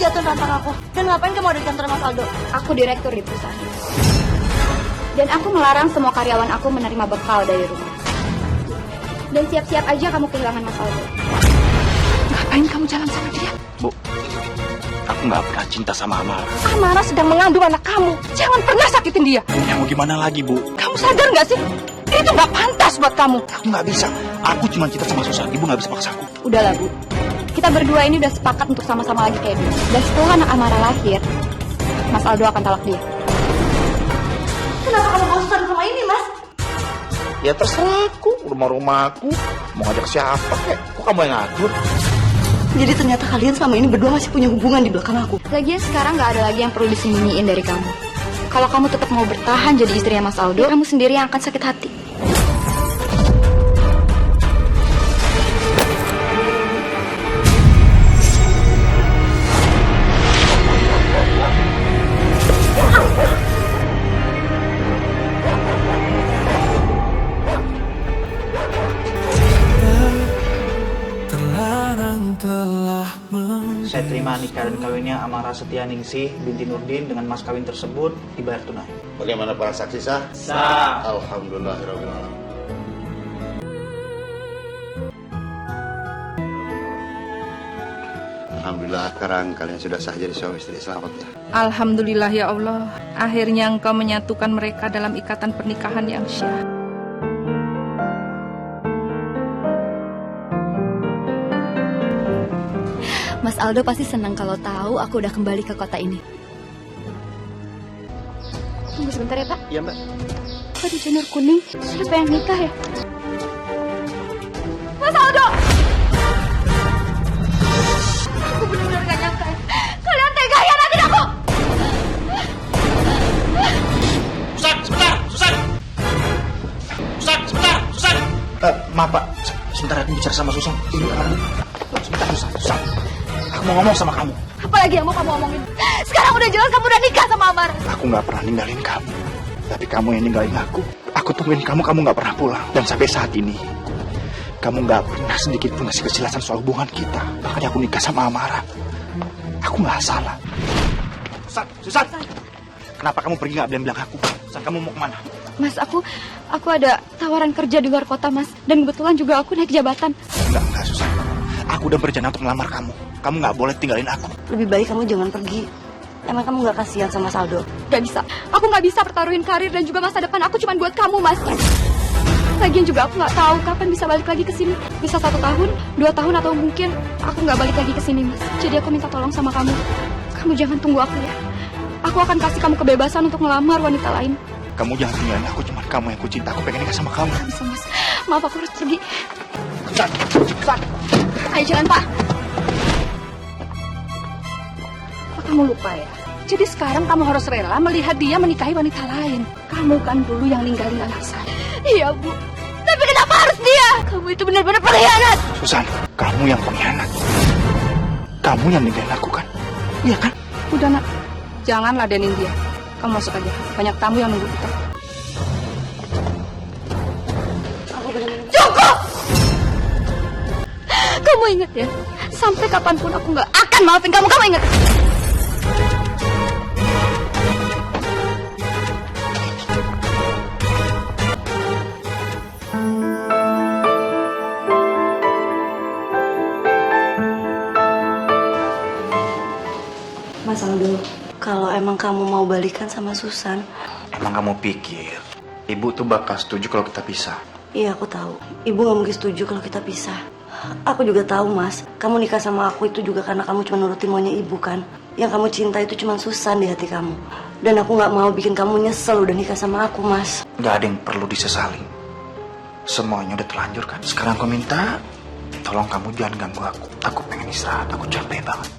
jatuhin rantang aku? Dan ngapain kamu ada di kantor Mas Aldo? Aku direktur di perusahaan. Dan aku melarang semua karyawan aku menerima bekal dari rumah. Dan siap-siap aja kamu kehilangan Mas Aldo. Ngapain kamu jalan sama dia? Bu, aku nggak pernah cinta sama Amara. Amara sedang mengandung anak kamu. Jangan pernah sakitin dia. Ya mau gimana lagi, Bu? Kamu sadar nggak sih? Itu nggak pantas buat kamu. Aku nggak bisa. Aku cuma cinta sama Susan. Ibu nggak bisa paksa aku. Udahlah, Bu. Kita berdua ini udah sepakat untuk sama-sama lagi kayak dulu. Dan setelah anak Amara lahir, Mas Aldo akan talak dia. Kenapa kamu mau Susan sama ini, Mas? Ya terserah aku, rumah-rumahku. Mau ngajak siapa kek? Kok kamu yang ngatur? Jadi ternyata kalian selama ini berdua masih punya hubungan di belakang aku. Lagian sekarang nggak ada lagi yang perlu disembunyiin dari kamu. Kalau kamu tetap mau bertahan jadi istrinya Mas Aldo, kamu sendiri yang akan sakit hati. Saya terima nikah dan kawinnya Amara Setianingsih binti Nurdin dengan mas kawin tersebut dibayar tunai. Bagaimana para saksi sah? Sah. Alhamdulillahirabbil alamin. Alhamdulillah sekarang kalian sudah sah jadi suami istri. Selamat ya. Alhamdulillah ya Allah. Akhirnya Engkau menyatukan mereka dalam ikatan pernikahan yang syah. Mas Aldo pasti senang kalau tahu aku udah kembali ke kota ini. Tunggu sebentar ya, Pak. Iya, Mbak. Kok di janur kuning? Sudah pengen nikah ya? Mas Aldo! Aku benar-benar gak nyangka ya. Kalian tega hianatin aku! Susan, sebentar! Susan! Susan, sebentar! Susan! Maaf Pak, sebentar aku bicara sama Susan. Ini kamu. Sebentar Susan. Aku mau ngomong sama kamu. Apalagi yang mau kamu omongin? Sekarang udah jelas kamu udah nikah sama Amar. Aku nggak pernah ninggalin kamu. Tapi kamu yang ninggalin aku. Aku tungguin kamu nggak pernah pulang. Dan sampai saat ini, kamu nggak pernah sedikit pun ngasih kejelasan soal hubungan kita. Makanya aku nikah sama Amara. Aku nggak salah. Susan! Kenapa kamu pergi nggak bilang aku? Susan, kamu mau kemana? Mas, aku ada tawaran kerja di luar kota, Mas. Dan kebetulan juga aku naik jabatan. Enggak, Susan. Aku udah berencana untuk melamar kamu. Kamu nggak boleh tinggalin aku. Lebih baik kamu jangan pergi. Emang kamu nggak kasihan sama Saldo? Gak bisa. Aku nggak bisa pertaruhin karir dan juga masa depan aku cuma buat kamu, Mas. Lagian juga aku nggak tahu kapan bisa balik lagi ke sini. Bisa 1 tahun, 2 tahun, atau mungkin aku nggak balik lagi ke sini, Mas. Jadi aku minta tolong sama kamu. Kamu jangan tunggu aku ya. Aku akan kasih kamu kebebasan untuk melamar wanita lain. Kamu jangan tinggalin aku, cuma kamu yang ku cinta. Aku pengen nikah sama kamu. Gak bisa, Mas. Maaf, aku harus pergi. Susan! Ayo jalan, Pak. Apa kamu lupa ya? Jadi sekarang kamu harus rela melihat dia menikahi wanita lain. Kamu kan dulu yang ninggalin anak saya. Iya, Bu. Tapi kenapa harus dia? Kamu itu benar-benar pengkhianat. Susan, kamu yang pengkhianat. Kamu yang ninggalin aku kan? Iya kan? Udah, Nak. Jangan ladenin dia. Kamu masuk aja. Banyak tamu yang nunggu kita. Cukup! Kamu ingat ya? Sampai kapanpun aku nggak akan maafin kamu. Kamu ingat? Mas Aldo, kalau emang kamu mau balikan sama Susan. Emang kamu pikir ibu tuh bakal setuju kalau kita pisah? Iya, aku tahu. Ibu gak mungkin setuju kalau kita pisah. Aku juga tahu, Mas. Kamu nikah sama aku itu juga karena kamu cuma nurutin maunya ibu kan. Yang kamu cinta itu cuma Susan di hati kamu. Dan aku gak mau bikin kamu nyesel udah nikah sama aku, Mas. Gak ada yang perlu disesali. Semuanya udah terlanjur kan. Sekarang aku minta, tolong kamu jangan ganggu aku. Aku pengen istirahat, aku capek banget.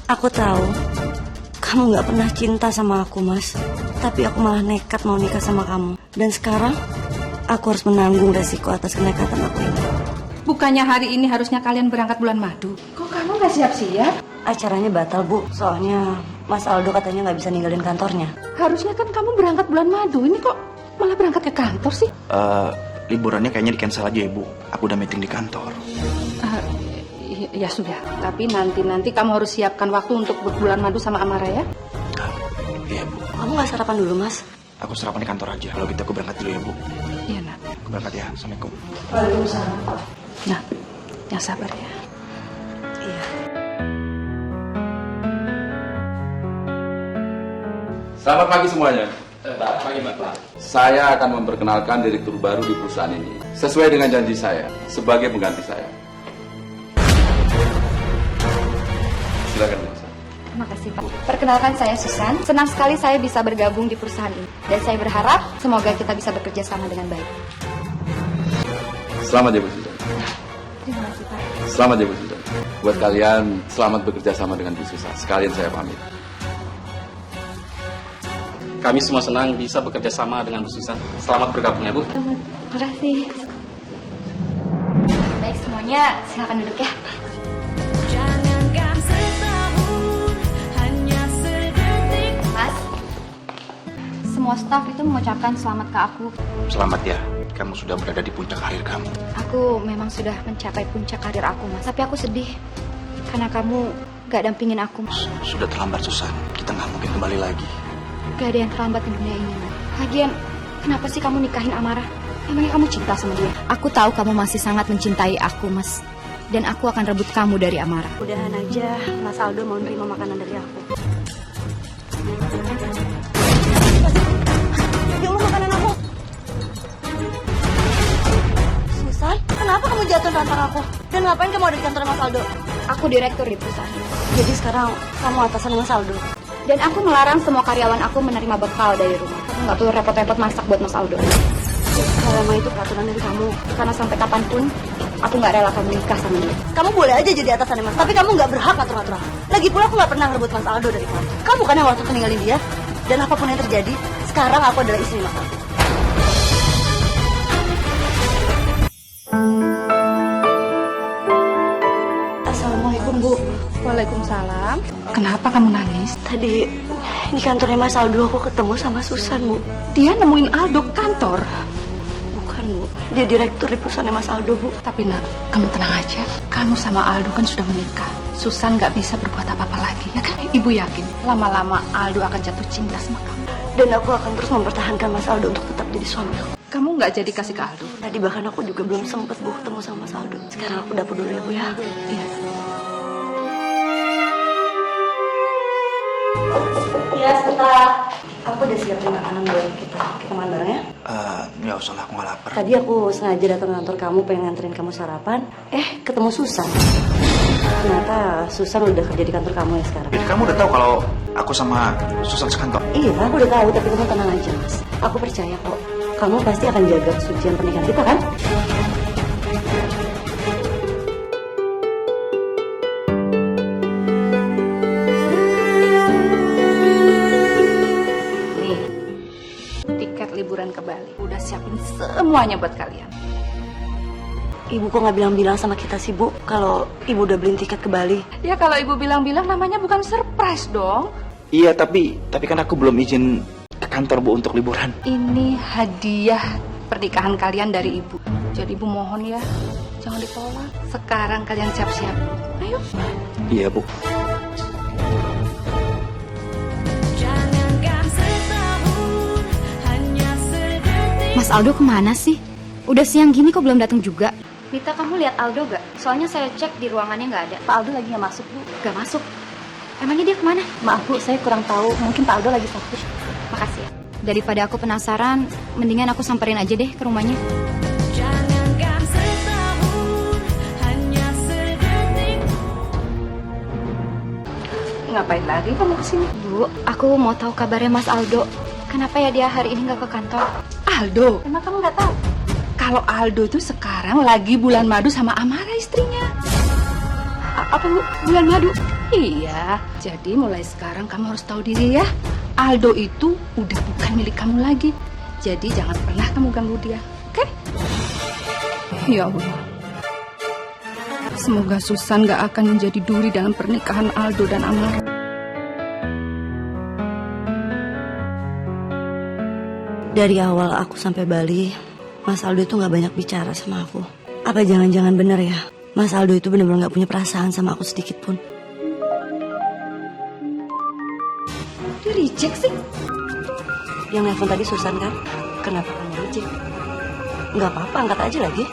Aku tahu kamu gak pernah cinta sama aku, Mas. Tapi aku malah nekat mau nikah sama kamu. Dan sekarang aku harus menanggung resiko atas kenekatan aku ini. Bukannya hari ini harusnya kalian berangkat bulan madu? Kok kamu nggak siap-siap? Acaranya batal, Bu. Soalnya Mas Aldo katanya gak bisa ninggalin kantornya. Harusnya kan kamu berangkat bulan madu. Ini kok malah berangkat ke kantor sih? Liburannya kayaknya di cancel aja, Ibu. Aku udah meeting di kantor. Ya sudah, tapi nanti kamu harus siapkan waktu untuk bulan madu sama Amara ya. Iya, Bu. Kamu nggak sarapan dulu, Mas? Aku sarapan di kantor aja. Kalau gitu aku berangkat dulu ya, Bu. Iya nak. Aku berangkat ya. Assalamualaikum. Waalaikumsalam. Nah, yang sabar ya. Iya. Selamat pagi semuanya. Pagi, Pak. Saya akan memperkenalkan direktur baru di perusahaan ini. Sesuai dengan janji saya, sebagai pengganti saya. Silakan, Mas. Terima kasih Pak. Perkenalkan saya Susan. Senang sekali saya bisa bergabung di perusahaan ini. Dan saya berharap semoga kita bisa bekerja sama dengan baik. Selamat ya, Bu Susan. Terima kasih Pak. Selamat ya, Bu Susan. Buat kalian, selamat bekerja sama dengan Bu Susan. Sekalian saya pamit. Kami semua senang bisa bekerja sama dengan Bu Susan. Selamat bergabung ya, Bu. Terima kasih. Baik semuanya, silakan duduk ya. Mas, semua staf itu mengucapkan selamat ke aku. Selamat ya. Kamu sudah berada di puncak karir kamu. Aku memang sudah mencapai puncak karir aku, Mas. Tapi aku sedih karena kamu gak dampingin aku. Sudah terlambat, Susan. Kita nggak mungkin kembali lagi. Gak ada yang terlambat di dunia ini, Mas. Lagian, kenapa sih kamu nikahin Amara? Emangnya kamu cinta sama dia? Aku tahu kamu masih sangat mencintai aku, Mas. Dan aku akan rebut kamu dari Amara. Udahan aja, Mas Aldo mau nerima makanan dari aku. Ya Allah, makanan aku. Susan, kenapa kamu jatuh nantang aku? Dan ngapain kamu ada di kantor Mas Aldo? Aku direktur di perusahaan ini. Jadi sekarang kamu atasan Mas Aldo. Dan aku melarang semua karyawan aku menerima bekal dari rumah. Aku nggak perlu repot-repot masak buat Mas Aldo. Kalau emang itu peraturan dari kamu. Karena sampai kapanpun, aku nggak rela kamu nikah sama dia. Kamu boleh aja jadi atasannya Mas, tapi kamu nggak berhak ngatur-ngatur aku. Lagi pula aku nggak pernah ngerebut Mas Aldo dari kamu. Kamu kan yang waktu itu ninggalin dia. Dan apapun yang terjadi, sekarang aku adalah istri Mas Aldo. Assalamualaikum, Bu. Waalaikumsalam. Kenapa kamu nangis? Tadi di kantornya Mas Aldo aku ketemu sama Susan, Bu. Dia nemuin Aldo ke kantor. Bukan, Bu. Dia direktur di perusahaan Mas Aldo, Bu. Tapi nak, kamu tenang aja. Kamu sama Aldo kan sudah menikah. Susan nggak bisa berbuat apa-apa lagi, ya kan? Ibu yakin lama-lama Aldo akan jatuh cinta sama kamu. Dan aku akan terus mempertahankan Mas Aldo untuk tetap jadi suami aku. Kamu nggak jadi kasih ke Aldo? Tadi bahkan aku juga belum sempat, Bu, ketemu sama Mas Aldo. Sekarang aku dapur dulu ya, Bu, ya. Iya. Ya, sebentar. Aku udah siapin makanan buat kita. Kita makan bareng ya. Nggak usah lah, aku nggak lapar. Tadi aku sengaja datang ke kantor kamu pengen nganterin kamu sarapan. Ketemu Susan. Ternyata Susan udah kerja di kantor kamu ya sekarang. Jadi kamu udah tahu kalau aku sama Susan sekantor? Iya, aku udah tahu, tapi kamu tenang aja, Mas. Aku percaya kok. Kamu pasti akan jaga kesucian pernikahan kita, kan? Nih, tiket liburan ke Bali. Udah siapin semuanya buat kalian. Ibu kok nggak bilang-bilang sama kita sih, Bu, kalau ibu udah beliin tiket ke Bali? Ya kalau ibu bilang-bilang namanya bukan surprise dong. Iya, tapi kan aku belum izin ke kantor, Bu, untuk liburan. Ini hadiah pernikahan kalian dari ibu. Jadi ibu mohon ya, jangan ditolak. Sekarang kalian siap-siap. Ayo. Iya, Bu. Mas Aldo kemana sih? Udah siang gini kok belum datang juga? Mita, kamu lihat Aldo gak? Soalnya saya cek di ruangannya nggak ada. Pak Aldo lagi nggak masuk, Bu. Gak masuk. Emangnya dia kemana? Maaf, Bu, saya kurang tahu. Mungkin Pak Aldo lagi sakit. Makasih ya. Daripada aku penasaran, mendingan aku samperin aja deh ke rumahnya. Ngapain lagi kamu kesini? Bu, aku mau tahu kabarnya Mas Aldo. Kenapa ya dia hari ini nggak ke kantor? Aldo, emang kamu nggak tahu? Kalau Aldo itu sekarang lagi bulan madu sama Amara istrinya. Apa Bu? Bulan madu? Iya, jadi mulai sekarang kamu harus tahu diri ya. Aldo itu udah bukan milik kamu lagi. Jadi jangan pernah kamu ganggu dia, oke? Ya Allah. Semoga Susan gak akan menjadi duri dalam pernikahan Aldo dan Amara. Dari awal aku sampai Bali, Mas Aldo itu nggak banyak bicara sama aku. Apa jangan-jangan benar ya? Mas Aldo itu benar-benar gak punya perasaan sama aku sedikit pun. Dia reject sih. Yang nelfon tadi Susan kan? Kenapa kamu reject? Gak apa-apa, angkat aja lagi.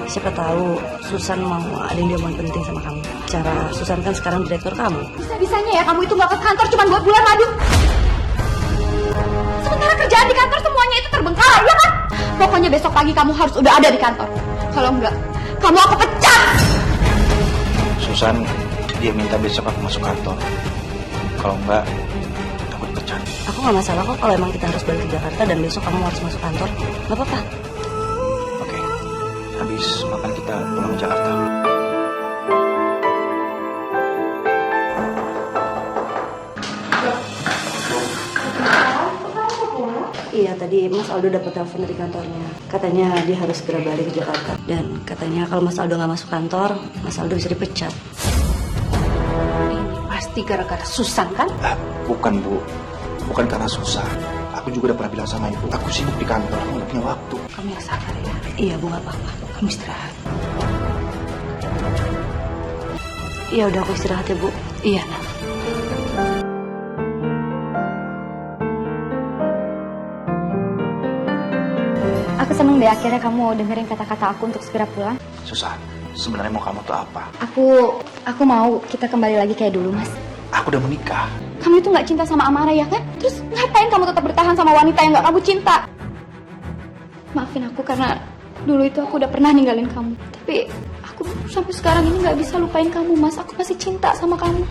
Siapa tahu Susan mau ada yang dia mau penting sama kamu. Cara Susan kan sekarang direktur kamu. Bisa-bisanya ya kamu itu gak ke kantor cuma buat bulan madu. Sementara kerjaan di kantor semuanya itu terbengkalai, ya kan? Pokoknya besok pagi kamu harus udah ada di kantor. Kalau enggak, kamu aku pecat. Susan, dia minta besok aku masuk kantor. Kalau enggak, aku dipecat. Aku gak masalah kok kalau emang kita harus balik ke Jakarta dan besok kamu harus masuk kantor. Gak apa-apa. Oke, habis makan kita pulang ke Jakarta. Iya, tadi Mas Aldo dapat telepon dari kantornya. Katanya dia harus segera balik ke Jakarta. Dan katanya kalau Mas Aldo gak masuk kantor, Mas Aldo bisa dipecat. Ini pasti gara-gara Susan kan? Bukan, Bu. Bukan karena susah. Aku juga udah pernah bilang sama ibu, aku sibuk di kantor, aku gak punya waktu. Kamu yang sabar ya. Iya, Bu, gak apa-apa. Kamu istirahat. Iya, udah aku istirahat ya, Bu. Iya, Nak. Aku seneng deh akhirnya kamu dengerin kata-kata aku untuk segera pulang. Susan, sebenarnya mau kamu tuh apa? Aku mau kita kembali lagi kayak dulu, Mas. Aku udah menikah. Kamu itu nggak cinta sama Amara ya kan? Terus ngapain kamu tetap bertahan sama wanita yang nggak kamu cinta? Maafin aku karena dulu itu aku udah pernah ninggalin kamu. Tapi aku sampai sekarang ini nggak bisa lupain kamu, Mas. Aku masih cinta sama kamu.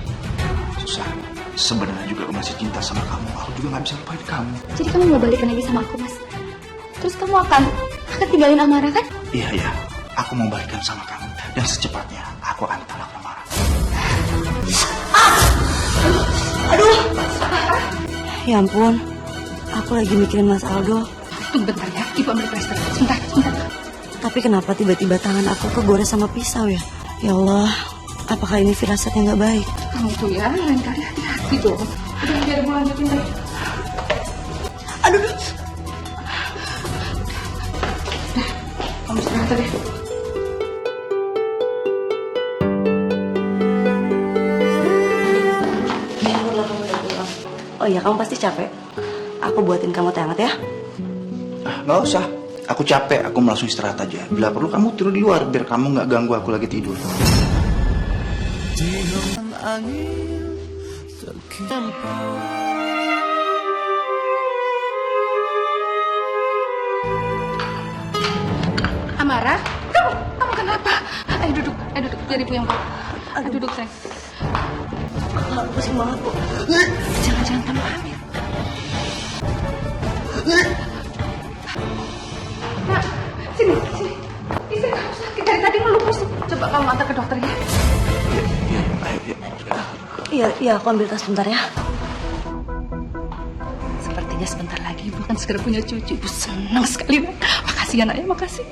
Susan, sebenarnya juga aku masih cinta sama kamu. Aku juga gak bisa lupain kamu. Jadi kamu mau balikan lagi sama aku, Mas? Terus kamu akan tinggalin Amara kan? Iya, aku mau balikan sama kamu. Dan secepatnya aku akan talak Amara. Ya ampun, aku lagi mikirin Mas Aldo. Tunggu bentar ya, Ibu ambil plaster. Sebentar. Tapi kenapa tiba-tiba tangan aku kegores sama pisau ya? Ya Allah, apakah ini firasatnya nggak baik? Kamu tuh ya, lain kali hati-hati dong. Udah biar Bu lanjutin lagi. Aduh, Kamu istirahat deh. syukurlah kamu udah pulang. Oh iya, kamu pasti capek. Aku buatin kamu teh hangat ya. Gak usah. Aku capek, aku mau langsung istirahat aja. Bila perlu kamu tidur di luar, biar kamu gak ganggu aku lagi tidur. Amara, kamu kenapa? Ayo duduk, biar Ibu yang bawa. Ayo duduk, sayang. Aku pusing banget, Bu. Jangan kamu hamil. Nak, sini. Istri kamu sakit dari tadi ngelupus. Coba kamu antar ke dokter ya. Iya, aku ambil tas sebentar ya. Sepertinya sebentar lagi Ibu akan segera punya cucu. Ibu senang sekali. Makasih ya, Nak, ya, makasih.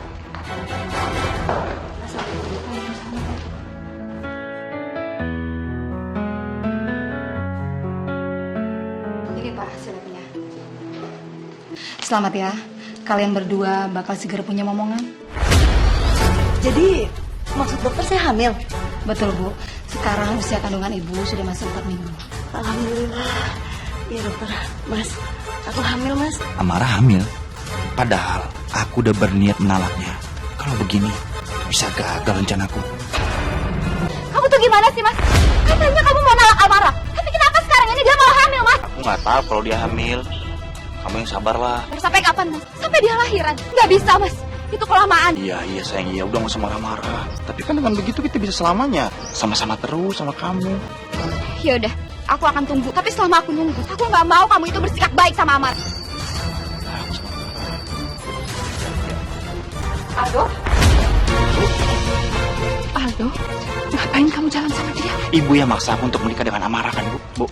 Ini Pak hasilnya. Selamat ya, kalian berdua bakal segera punya momongan. Jadi, maksud dokter saya hamil? Betul Bu, sekarang usia kandungan Ibu sudah masuk 4 minggu. Alhamdulillah. Iya dokter, Mas, aku hamil Mas. Amara hamil? Padahal aku udah berniat menalaknya. Kalau begini, bisa gagal rencanaku. Kamu tuh gimana sih, Mas? Katanya kamu mau nolak Amara. Tapi kenapa sekarang ini dia malah hamil, Mas? Aku gak tahu kalau dia hamil. Kamu yang sabarlah. Terus sampai kapan, Mas? Sampai dia lahiran? Nggak bisa, Mas. Itu kelamaan. Iya sayang, iya udah gak usah marah-marah. Tapi kan dengan begitu kita bisa selamanya sama-sama terus sama kamu. Ya udah, aku akan tunggu. Tapi selama aku nunggu, aku nggak mau kamu itu bersikap baik sama Amar. Aldo, ngapain kamu jalan sama dia? Ibu yang maksa aku untuk menikah dengan Amara kan, Bu?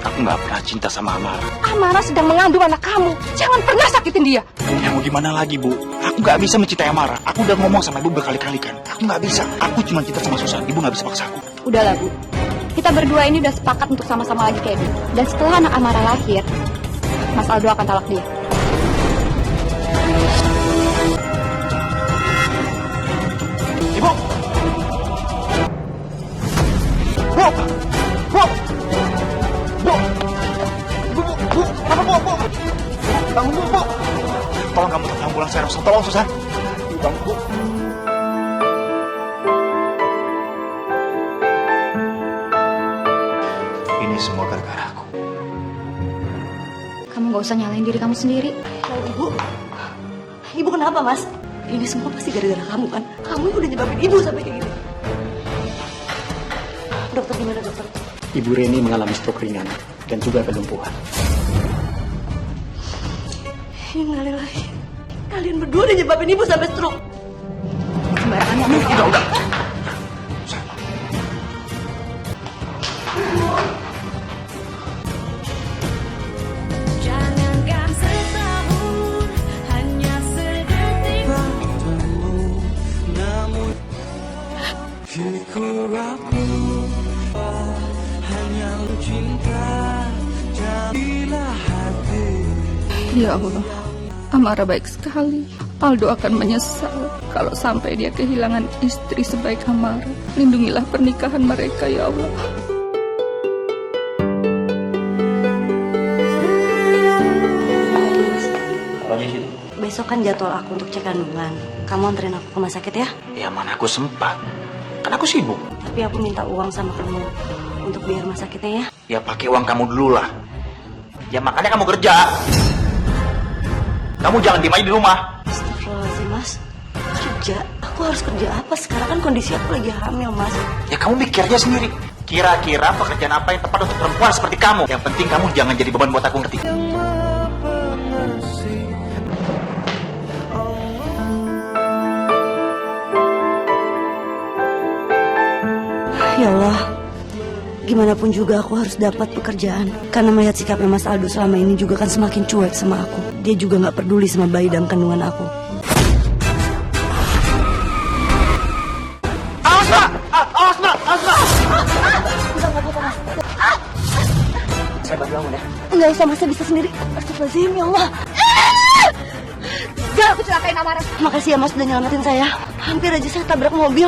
Aku gak pernah cinta sama Amara. Amara sedang mengandung anak kamu. Jangan pernah sakitin dia. Ya mau gimana lagi, Bu? Aku gak bisa mencintai Amara. Aku udah ngomong sama Ibu berkali-kali kan. Aku gak bisa. Aku cuma cinta sama Susan. Ibu gak bisa paksa aku. Udahlah, Bu. Kita berdua ini udah sepakat untuk sama-sama lagi kayak dulu. Dan setelah anak Amara lahir, Mas Aldo akan talak dia. Ibu! saya harus tolong Susan. Bang, Bu. Ini semua gara-gara aku. Kamu gak usah nyalain diri kamu sendiri. Ibu, ibu kenapa mas? Ini semua pasti gara-gara kamu kan? Kamu udah nyebabin ibu sampai kayak gini. Dokter gimana dokter? Ibu Reni mengalami stroke ringan dan juga kelumpuhan. Innalillahi. Kalian berdua udah nyebabin ibu sampai stroke. Sembarangan ngomong. Udah. Jangankan setahun, hanya sedetik. Ya Allah, Amara baik sekali. Aldo akan menyesal kalau sampai dia kehilangan istri sebaik Amara. Lindungilah pernikahan mereka, ya Allah. Besok kan jadwal aku untuk cek kandungan. Kamu anterin aku ke rumah sakit ya? Ya mana aku sempat. Kan aku sibuk. Tapi aku minta uang sama kamu untuk biaya rumah sakitnya ya. Ya pakai uang kamu dulu lah. Ya makanya kamu kerja. Kamu jangan diem aja di rumah. Astagfirullahaladzim mas. Kerja? Aku harus kerja apa? Sekarang kan kondisi aku lagi hamil mas. Ya kamu mikir aja sendiri. Kira-kira pekerjaan apa yang tepat untuk perempuan seperti kamu? Yang penting kamu jangan jadi beban buat aku, ngerti? Ya Allah, gimana pun juga aku harus dapat pekerjaan. Karena melihat sikapnya Mas Aldo selama ini juga kan semakin cuek sama aku. Dia juga gak peduli sama bayi dalam kandungan aku. Awas mbak! Awas mbak! Awas mbak! Saya bantu kamu ya. Enggak usah mas, saya bisa sendiri. Astagfirullahaladzim, ya Allah. Gak aku celakain Amara. Makasih ya mas udah nyelamatin saya. Hampir aja saya tabrak mobil.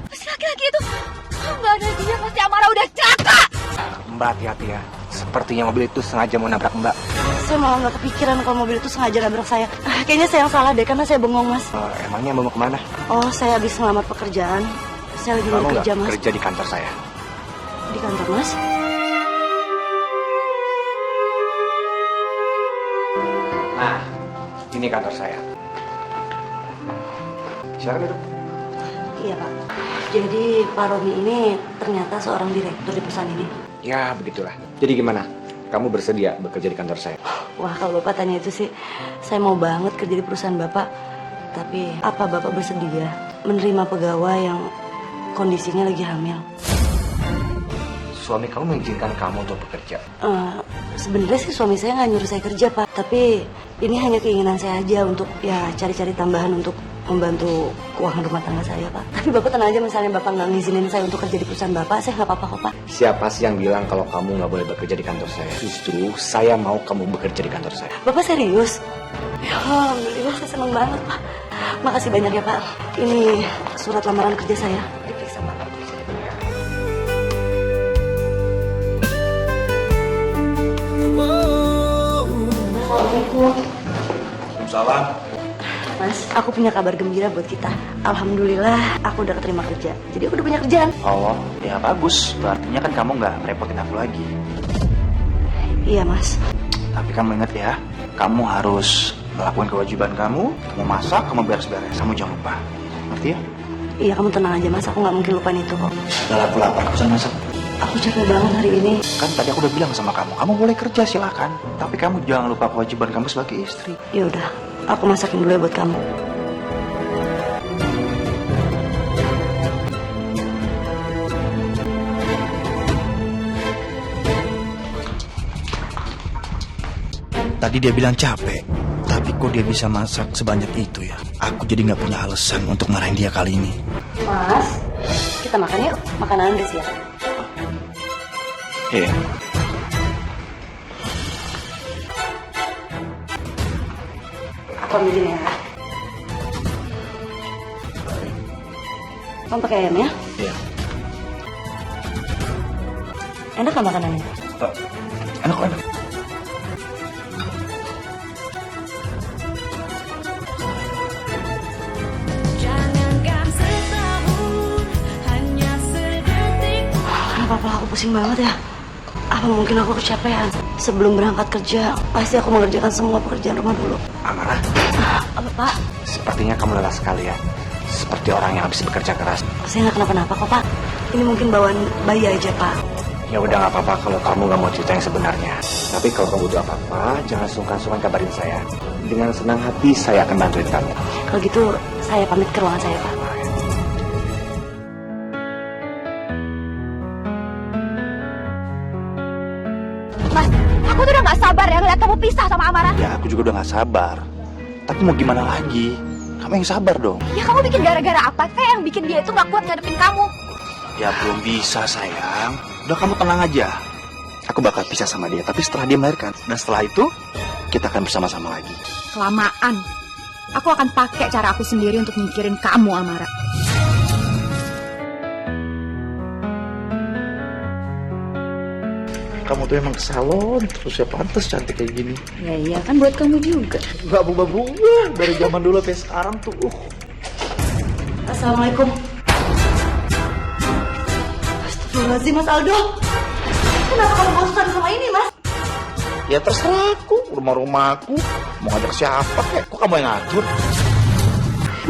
Si laki-laki itu, nggak ada dia pasti Amara udah celaka. Mbak hati-hati ya. Sepertinya mobil itu sengaja mau nabrak mbak. Saya malah nggak kepikiran kalau mobil itu sengaja nabrak saya. Kayaknya saya yang salah deh, karena saya bengong mas. Emangnya mau kemana? Oh, saya habis ngelamar pekerjaan. Saya lagi mau Kamu kerja nggak mas. kerja di kantor saya? Di kantor mas. Nah, ini kantor saya. Silakan duduk. Iya pak. Jadi Pak Romi ini ternyata seorang direktur di perusahaan ini. Ya, begitulah. Jadi gimana? Kamu bersedia bekerja di kantor saya? Wah, kalau bapak tanya itu sih, saya mau banget kerja di perusahaan bapak. Tapi apa bapak bersedia menerima pegawai yang kondisinya lagi hamil? Suami kamu mengizinkan kamu untuk bekerja? Sebenarnya sih suami saya nggak nyuruh saya kerja pak. Tapi ini hanya keinginan saya aja untuk ya cari-cari tambahan untuk membantu keuangan rumah tangga saya pak. Tapi bapak tenang aja, misalnya bapak nggak ngizinin saya untuk kerja di perusahaan bapak, saya nggak apa-apa kok pak. Siapa sih yang bilang kalau kamu nggak boleh bekerja di kantor saya? Justru saya mau kamu bekerja di kantor saya. Bapak serius? Ya, alhamdulillah saya senang banget pak. Makasih banyak ya pak. Ini surat lamaran kerja saya. Diperiksa pak. Assalamualaikum. Salam. Mas, aku punya kabar gembira buat kita. Alhamdulillah, aku udah keterima kerja. Jadi aku udah punya kerjaan. Oh, ya bagus. Berartinya kan kamu nggak repotin aku lagi. Iya, Mas. Tapi kamu ingat ya, kamu harus melakukan kewajiban kamu. Kamu masak, kamu beres-beres. Kamu jangan lupa. Ngerti ya? Iya, kamu tenang aja, Mas. Aku nggak mungkin lupain itu kok. Udah aku lapar, aku bisa masak. Aku capek banget hari ini. Kan tadi aku udah bilang sama kamu boleh kerja silakan. Tapi kamu jangan lupa kewajiban kamu sebagai istri. Ya udah, aku masakin dulu ya buat kamu. Tadi dia bilang capek, tapi kok dia bisa masak sebanyak itu ya? Aku jadi nggak punya alasan untuk marahin dia kali ini. Mas, kita makan yuk. Makanan udah siap. Iya. Aku ambilin ya. Kamu pakai ayam ya? Iya. Enak gak makanannya? Enak kok enak. pusing banget ya. Apa mungkin aku kecapean? Sebelum berangkat kerja, pasti aku mengerjakan semua pekerjaan rumah dulu. Amarah, Apa, Pak? sepertinya kamu lelah sekali ya. Seperti orang yang habis bekerja keras. Saya nggak kenapa-napa kok, Pak. Ini mungkin bawaan bayi aja, Pak. Ya udah nggak apa-apa kalau kamu nggak mau cerita yang sebenarnya. Tapi kalau kamu butuh apa-apa, jangan sungkan-sungkan kabarin saya. Dengan senang hati saya akan bantuin kamu. Kalau gitu, saya pamit ke ruangan saya, Pak. Mas, aku tuh udah gak sabar ya ngeliat kamu pisah sama Amara. Ya aku juga udah gak sabar. Tapi mau gimana lagi? Kamu yang sabar dong. Ya kamu bikin gara-gara apa? Kayak yang bikin dia itu gak kuat ngadepin kamu. Ya belum bisa sayang. Udah kamu tenang aja. Aku bakal pisah sama dia. Tapi setelah dia melahirkan. Dan setelah itu kita akan bersama-sama lagi. Kelamaan. Aku akan pakai cara aku sendiri untuk mikirin kamu, Amara. Kamu tuh emang ke salon terus ya, pantas cantik kayak gini. Ya iya kan buat kamu juga. Gak berubah-berubah dari zaman dulu sampai sekarang tuh. Assalamualaikum. Astagfirullahaladzim, Mas Aldo. Kenapa kamu bosan sama ini, Mas? Ya terserah aku, rumah-rumahku. Mau ngajak siapa kek? Kok kamu yang ngatur?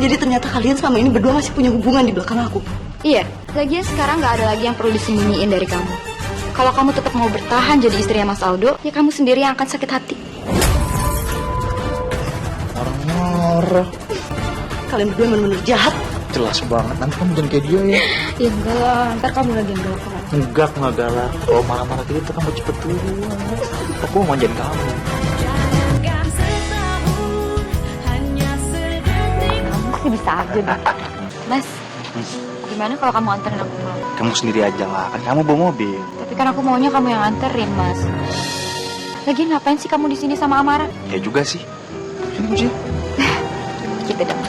Jadi ternyata kalian selama ini berdua masih punya hubungan di belakang aku. Iya, lagian sekarang gak ada lagi yang perlu disembunyiin dari kamu. Kalau kamu tetap mau bertahan jadi istrinya Mas Aldo, ya kamu sendiri yang akan sakit hati. Marah-marah. Kalian berdua benar-benar jahat. Jelas banget, nanti kamu jangan kayak dia ya. Ya enggak lah, ntar kamu lagi yang galak. Enggak, aku nggak galak. Kalau marah-marah gitu kamu cepet dulu. Aku mau manjain kamu. Jangan setahun hanya sedetik. Kamu sih bisa aja deh. Mas, gimana kalau kamu anterin aku pulang? Kamu sendiri aja lah. Kan kamu bawa mobil. Tapi kan aku maunya kamu yang anterin, Mas. Lagi ngapain sih kamu di sini sama Amara? Ya juga sih. Sini kunci. Gitu dong.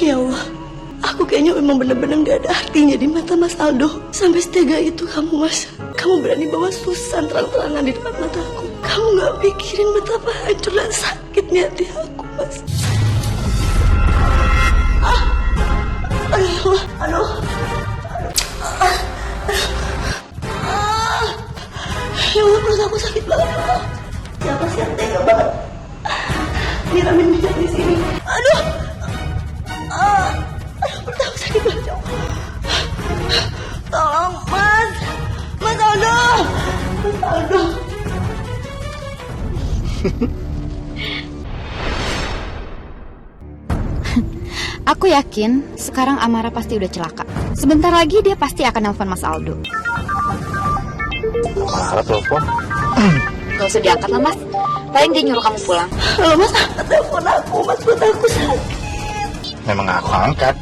Ya Allah, aku kayaknya memang benar-benar gak ada artinya di mata Mas Aldo. Sampai setega itu kamu, Mas. Kamu berani bawa Susan terang-terangan di depan mata aku. Kamu gak pikirin betapa hancur dan sakitnya hati aku, Mas. Aduh, ya Allah, aduh. Ya Allah, perut aku sakit banget, ya Allah. Siapa sih yang tega banget? Nyiramin minyak di sini. Aduh. Perut aku sakit banget, ya Allah. Tolong, Mas. Mas Aldo. Mas Aldo. Aku yakin sekarang Amara pasti udah celaka. Sebentar lagi dia pasti akan nelfon Mas Aldo. Marah telepon. Gak usah diangkat lah, Mas. Paling dia nyuruh kamu pulang. Halo, Mas, angkat telepon aku. Mas, perut aku sakit. Memang aku angkat.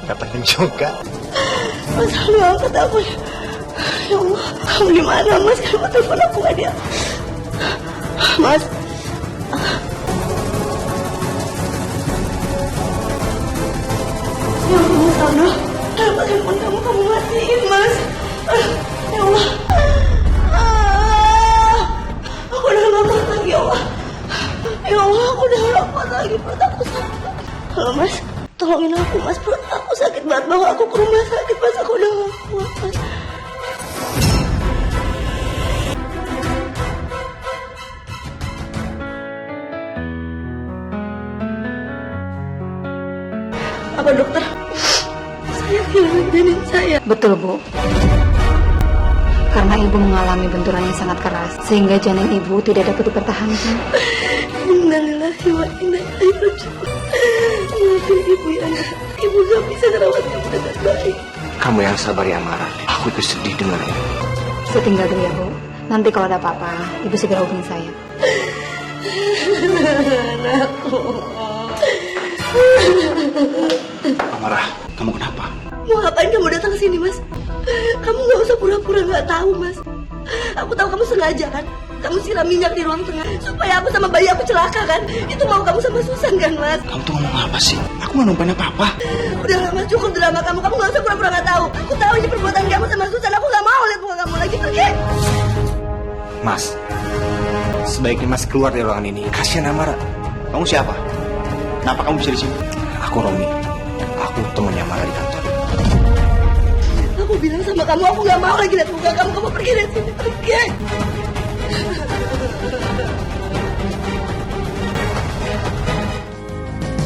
Gak penting juga. Mas Aldo, angkat aku. Ya Allah, kamu di mana, Mas? Kenapa telepon aku gak dia? Mas. Ya Allah, Mas Aldo. Kenapa telepon kamu matiin, Mas? Ya Allah. Aku udah gak kuat lagi, ya Allah. Ya Allah, aku udah gak kuat lagi. Perut aku sakit. Halo, Mas. Tolongin aku, Mas. Perut aku sakit banget. Bawa aku ke rumah sakit, Mas. Aku udah gak kuat, Mas. Apa dokter? Saya kehilangan janin saya. Betul, Bu. Karena ibu mengalami benturan yang sangat keras, sehingga janin ibu tidak dapat dipertahankan. Innalillahi wa inna ilaihi raji'un. Maafin ibu ya, nak. Ibu gak bisa ngerawat kamu dengan baik. Kamu yang sabar ya, Amara. Aku ikut sedih dengarnya. Saya tinggal dulu ya, Bu. Nanti kalau ada apa-apa, ibu segera hubungi saya. Anakku. Amara, kamu kenapa? Mau ngapain kamu datang ke sini, Mas? Kamu gak usah pura-pura gak tahu, Mas. Aku tahu kamu sengaja kan? Kamu siram minyak di ruang tengah supaya aku sama bayi aku celaka kan? Itu mau kamu sama Susan kan, Mas? Kamu tuh ngomong apa sih? Aku gak numpain apa-apa. Udah lah, Mas, cukup drama kamu. Kamu gak usah pura-pura gak tahu. Aku tahu ini perbuatan kamu sama Susan. Aku gak mau lihat muka kamu lagi. Pergi. Mas, Sebaiknya Mas keluar dari ruangan ini. Kasihan Amara. Kamu siapa? Kenapa kamu bisa di sini? Aku Romi. Aku temannya Amara di kantor. Aku bilang sama kamu, aku gak mau lagi lihat muka kamu. Kamu pergi dari sini, pergi.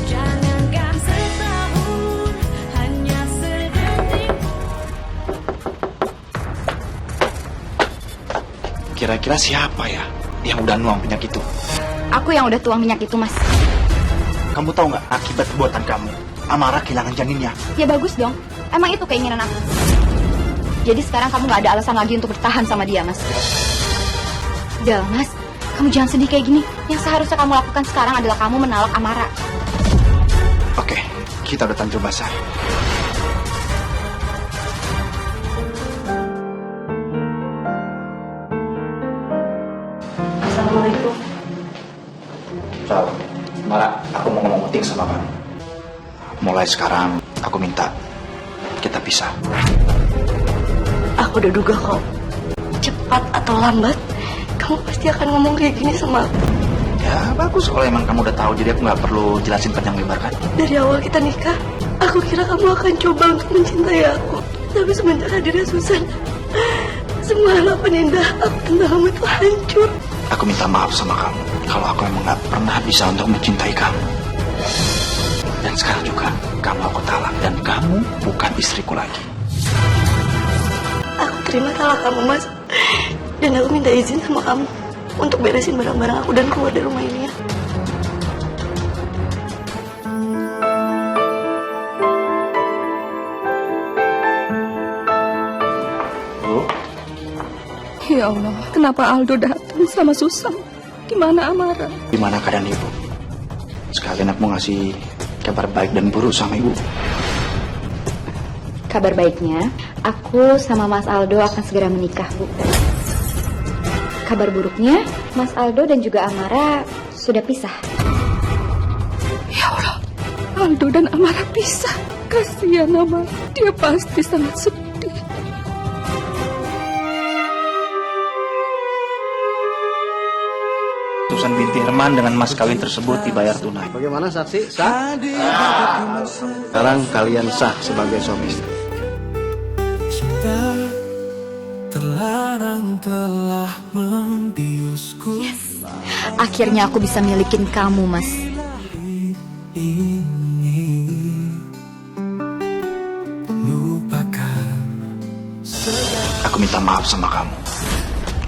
Jangankan setahun, hanya sedetik. Kira-kira siapa ya yang udah nuang minyak itu? Aku yang udah tuang minyak itu, Mas. Kamu tahu nggak akibat perbuatan kamu? Amara kehilangan janinnya. Ya bagus dong. Emang itu keinginan aku. Jadi sekarang kamu gak ada alasan lagi untuk bertahan sama dia, Mas. Udah, Mas. Kamu jangan sedih kayak gini. Yang seharusnya kamu lakukan sekarang adalah kamu menalak Amara. Oke, kita udah tancap basah. Assalamualaikum. Salam. Mara, aku mau ngomong penting sama kamu. Mulai sekarang, aku minta kita pisah. Aku udah duga kok. Cepat atau lambat, kamu pasti akan ngomong kayak gini sama aku. Ya, bagus kalau emang kamu udah tahu, jadi aku nggak perlu jelasin panjang lebar kan? Dari awal kita nikah, aku kira kamu akan coba untuk mencintai aku. Tapi semenjak hadirnya Susan, semua harapan indah aku tentang kamu itu hancur. Aku minta maaf sama kamu kalau aku emang nggak pernah bisa untuk mencintai kamu. Dan sekarang juga, kamu aku talak dan kamu bukan istriku lagi. Aku terima talak kamu, Mas. Dan aku minta izin sama kamu untuk beresin barang-barang aku dan keluar dari rumah ini ya. Ya Allah, kenapa Aldo datang sama Susan? Gimana Amara? Gimana keadaan ibu? Sekalian aku mau ngasih kabar baik dan buruk sama ibu. Kabar baiknya, aku sama Mas Aldo akan segera menikah, Bu. Kabar buruknya, Mas Aldo dan juga Amara sudah pisah. Ya Allah, Aldo dan Amara pisah. Kasihan Amara, dia pasti sangat sedih. Susan binti Herman dengan mas kawin tersebut dibayar tunai. Bagaimana saksi? Sah? Sekarang kalian sah sebagai suami istri. Akhirnya aku bisa milikin kamu, Mas. Aku minta maaf sama kamu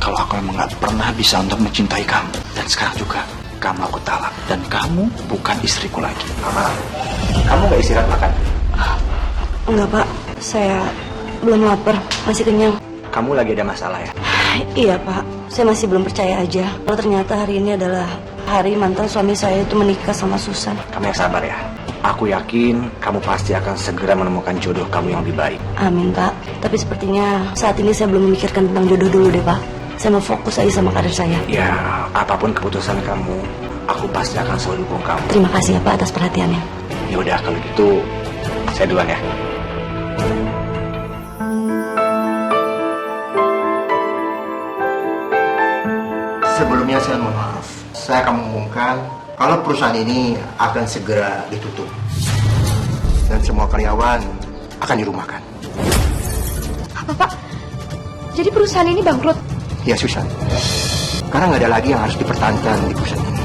kalau aku emang gak pernah bisa untuk mencintai kamu. Dan sekarang juga, kamu aku talak dan kamu bukan istriku lagi. Mama, kamu gak istirahat makan? Enggak, Pak. Saya belum lapar, masih kenyang. Kamu lagi ada masalah ya? Iya, Pak. Saya masih belum percaya aja kalau ternyata hari ini adalah hari mantan suami saya itu menikah sama Susan. Kamu yang sabar ya. Aku yakin kamu pasti akan segera menemukan jodoh kamu yang lebih baik. Amin, Pak. Tapi sepertinya saat ini saya belum memikirkan tentang jodoh dulu deh, Pak. Saya mau fokus aja sama karir saya. Ya, apapun keputusan kamu, aku pasti akan selalu dukung kamu. Terima kasih ya, Pak, atas perhatiannya. Ya udah, kalau gitu saya duluan ya. Sebelumnya saya mohon maaf. Saya akan mengumumkan kalau perusahaan ini akan segera ditutup. Dan semua karyawan akan dirumahkan. Apa, Pak? Jadi perusahaan ini bangkrut? Ya, Susan. Karena nggak ada lagi yang harus dipertahankan di perusahaan ini.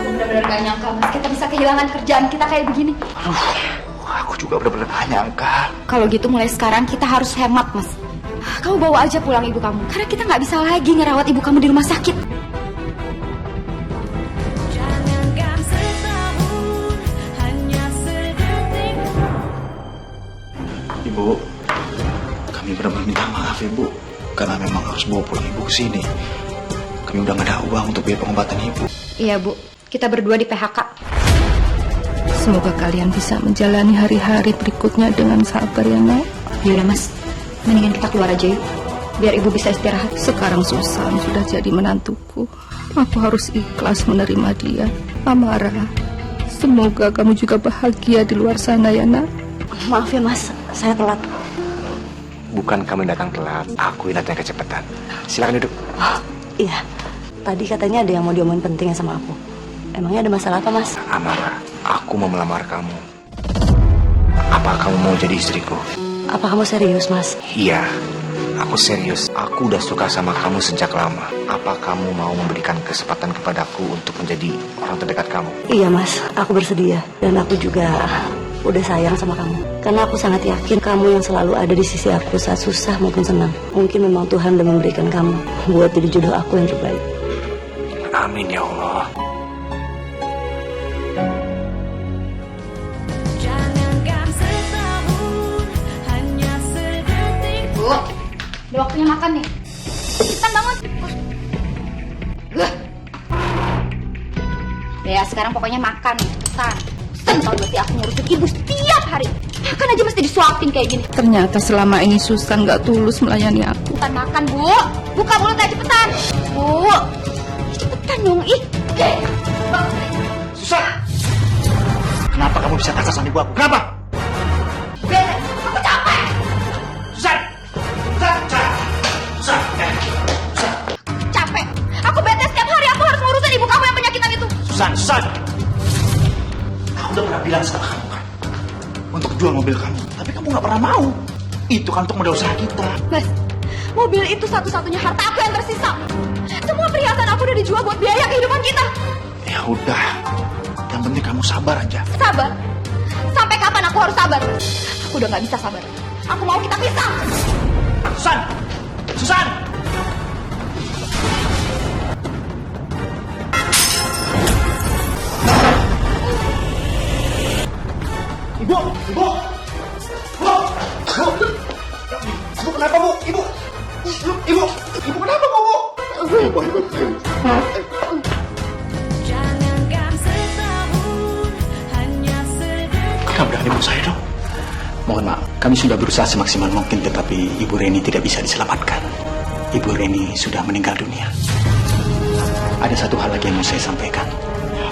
Benar-benar gak nyangka, Mas. Kita bisa kehilangan kerjaan kita kayak begini. Aku juga benar-benar gak nyangka. Kalau gitu mulai sekarang kita harus hemat, Mas. Kamu bawa aja pulang ibu kamu. Karena kita nggak bisa lagi ngerawat ibu kamu di rumah sakit. Jangankan setahun, hanya sedetik. Ibu, kami benar-benar minta maaf ya, Bu. Karena memang harus bawa pulang ibu ke sini. Kami udah gak ada uang untuk biaya pengobatan ibu. Iya, Bu. Kita berdua di PHK. Semoga kalian bisa menjalani hari-hari berikutnya dengan sabar ya, Nak. Yaudah, Mas. Mendingan kita keluar aja yuk. biar ibu bisa istirahat. Sekarang Susan sudah jadi menantuku. Aku harus ikhlas menerima dia. Amara, semoga kamu juga bahagia di luar sana ya nak. Maaf ya mas, saya telat. Bukan kamu yang datang telat, aku yang datang kecepatan. Silakan duduk. Iya, tadi katanya ada yang mau diomongin pentingnya sama aku. Emangnya ada masalah apa mas? Amara, aku mau melamar kamu. Apa kamu mau jadi istriku? Apa kamu serius mas? Iya, aku serius. Aku udah suka sama kamu sejak lama. Apa kamu mau memberikan kesempatan kepadaku untuk menjadi orang terdekat kamu? Iya mas, aku bersedia. Dan aku juga udah sayang sama kamu. Karena aku sangat yakin kamu yang selalu ada di sisi aku saat susah maupun senang. Mungkin memang Tuhan udah memberikan kamu buat jadi jodoh aku yang terbaik. Amin ya Allah. Jangankan setahun, hanya sedetik. Bu, udah waktunya makan nih. Cepetan bangun. Ya sekarang pokoknya makan nih, cepetan. Bosan tau berarti aku ngurusin ibu setiap hari. Makan aja mesti disuapin kayak gini. Ternyata selama ini Susan gak tulus melayani aku. Cepetan makan, Bu. Buka mulutnya cepetan. Bu. Cepetan dong, ih. Susan! Kenapa kamu bisa kasar sama ibu aku? Kenapa? Beres, aku capek. Susan! Susan! Susan! Susan! Capek. Aku bete setiap hari aku harus ngurusin ibu kamu yang penyakitan itu. Susan! Susan! Aku udah pernah bilang sama kamu kan untuk jual mobil kamu, tapi kamu gak pernah mau. Itu kan untuk modal usaha kita. Mas, mobil itu satu-satunya harta aku yang tersisa. Semua perhiasan aku udah dijual buat biaya kehidupan kita. Ya udah, yang penting kamu sabar aja. Sabar? Sampai kapan aku harus sabar? Aku udah gak bisa sabar. Aku mau kita pisah. Susan! Susan! Ibu! Ibu! Bu! Bu! Ibu kenapa, Bu? Ibu! Ibu! Ibu kenapa, Bu? Jangankan setahun, hanya sedetik. Kakak berani ibu saya dong. Mohon maaf, kami sudah berusaha semaksimal mungkin, tetapi Ibu Reni tidak bisa diselamatkan. Ibu Reni sudah meninggal dunia. Ada satu hal lagi yang mau saya sampaikan.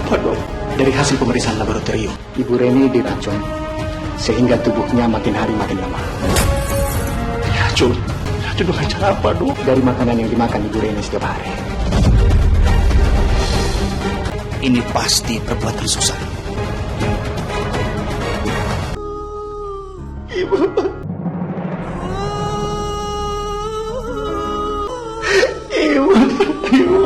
Apa, dong? Dari hasil pemeriksaan laboratorium, Ibu Reni diracun sehingga tubuhnya makin hari makin lemah. Racun? Racun dengan cara apa, dong? Dari makanan yang dimakan Ibu Reni setiap hari. Ini pasti perbuatan Susan. Ibu. Ibu. Ibu.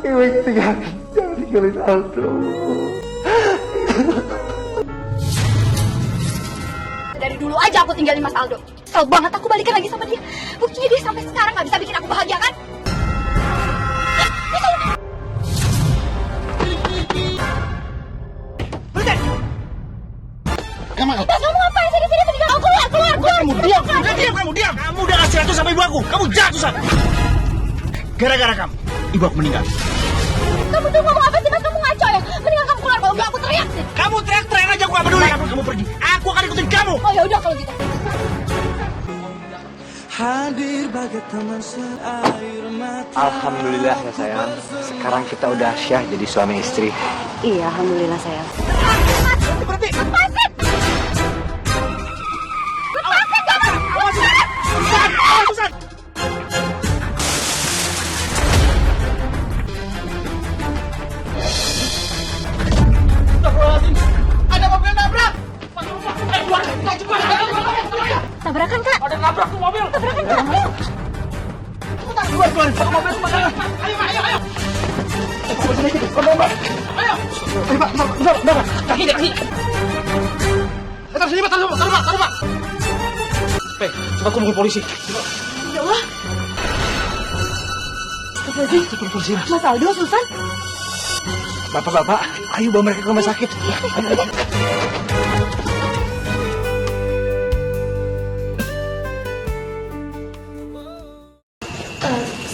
Ibu tinggalin Aldo. Dari dulu aja aku tinggalin Mas Aldo. Kesel banget aku balikan lagi sama dia. Buktinya dia sampai sekarang gak bisa bikin aku bahagia kan? Kamu ngapain sih di sini? Mendingan aku keluar. Kamu diam. Kamu udah kasih racun sama ibu aku. Kamu jahat, Susan. Gara-gara kamu, ibu aku meninggal. Kamu tuh ngomong apa sih Mas? Kamu ngaco ya? Mendingan kamu keluar, kalau enggak aku teriak sih. Kamu teriak-teriak aja, aku gak peduli. Kamu pergi. Aku akan ikutin kamu. Oh ya udah kalau gitu. Alhamdulillah ya sayang. Sekarang kita udah syah jadi suami istri. Iya, alhamdulillah sayang. Berhenti. Lepasin! Susan. Ada mobil nabrak. Tabrakan Kak. Ada nabrak tuh mobil. Tabrakan Kak. Keluar pakai mobil kemana? Ayo. Ayo, Pak. Bentar. Kaki. Taruh sini, Pak. Taruh, Pak. Coba aku hubungi polisi. Ya Allah. Polisi. Mas Aldo, Susan. Bapak, ayo bawa mereka ke rumah sakit. Ayo.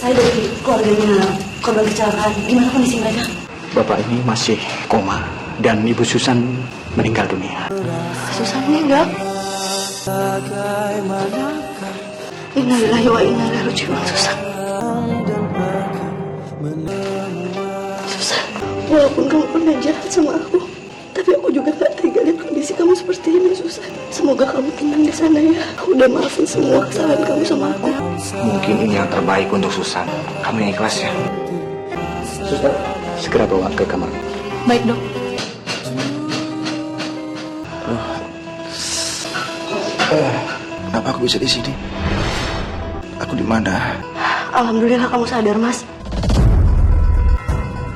Saya dari keluarganya korban kecelakaan. Gimana kondisi mereka? Bapak ini masih koma dan Ibu Susan meninggal dunia. Susan meninggal. Innalillahi wa inna ilaihi raji'un. Susan. Susan, walaupun kamu pernah jahat sama aku, tapi aku juga gak tega lihat kondisi kamu seperti ini, Susan. Semoga kamu tenang di sana ya. Aku udah maafin semua kesalahan kamu sama aku. Mungkin ini yang terbaik untuk Susan. Kamu yang ikhlas ya. Suster, segera bawa ke kamar. Baik, Dok. Kenapa aku bisa di sini? Aku di mana? Alhamdulillah kamu sadar, Mas.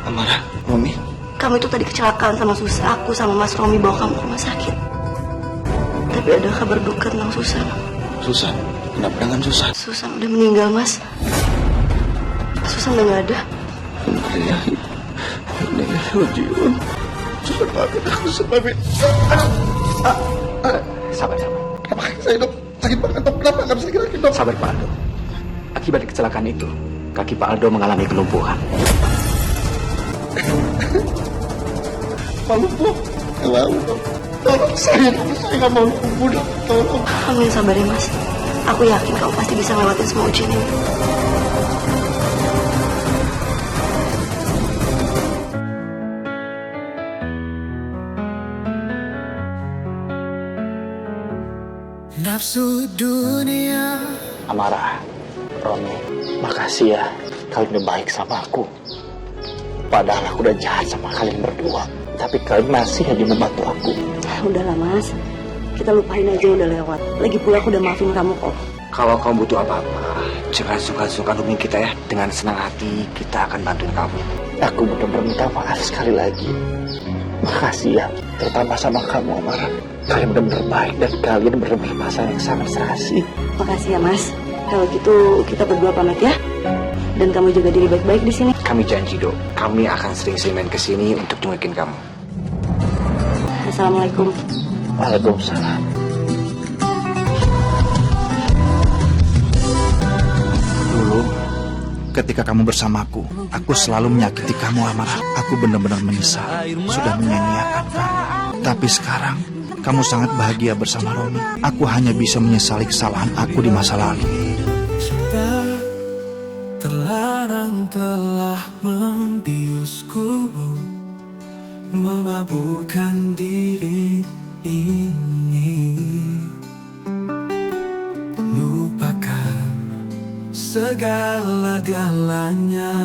Amara, Romi. Kamu itu tadi kecelakaan sama Susan. Aku sama Mas Romi bawa kamu ke rumah sakit. Tapi ada kabar duka tentang Susan. Susan, kenapa dengan Susan? Susan udah meninggal, Mas. Susan udah gak ada. Susan, maafin aku, maafin. Sabar. Kenapa saya dok? Sakit banget dok, kenapa nggak bisa gerak dok? Sabar Pak Aldo. Akibat kecelakaan itu, kaki Pak Aldo mengalami kelumpuhan. Pak lumpuh? Nggak mau dok. Tolong saya nggak mau lumpuh dok. Tolong. Kamu yang sabar ya, Mas. Aku yakin kamu pasti bisa ngelewatin semua ujian ini. Nafsu dunia. Amara, Romi, makasih ya. Kalian udah baik sama aku. Padahal aku udah jahat sama kalian berdua. Tapi kalian masih aja membantu aku. Udahlah, Mas. Kita lupain aja udah lewat. Lagi pula aku udah maafin kamu kok. Kalau kamu butuh apa-apa, jangan sungkan-sungkan hubungi kita ya. Dengan senang hati kita akan bantuin kamu. Aku benar-benar minta maaf sekali lagi. Makasih ya, terutama sama kamu, Amara. Kalian benar-benar baik dan kalian benar-benar pasangan yang sangat serasi. Makasih ya, Mas. Kalau gitu kita berdua pamit ya. Dan kamu jaga diri baik-baik di sini. Kami janji dok, kami akan sering-sering main kesini untuk jengukin kamu. Assalamualaikum. Waalaikumsalam. Dulu, ketika kamu bersamaku, aku selalu menyakiti kamu, Amara. Aku benar-benar menyesal, sudah menyanyiakan kamu. Tapi sekarang, kamu sangat bahagia bersama Romi. Aku hanya bisa menyesali kesalahan aku di masa lalu. Terlarang telah membiusku, memabukkan diri ini. Lupakan segala-galanya.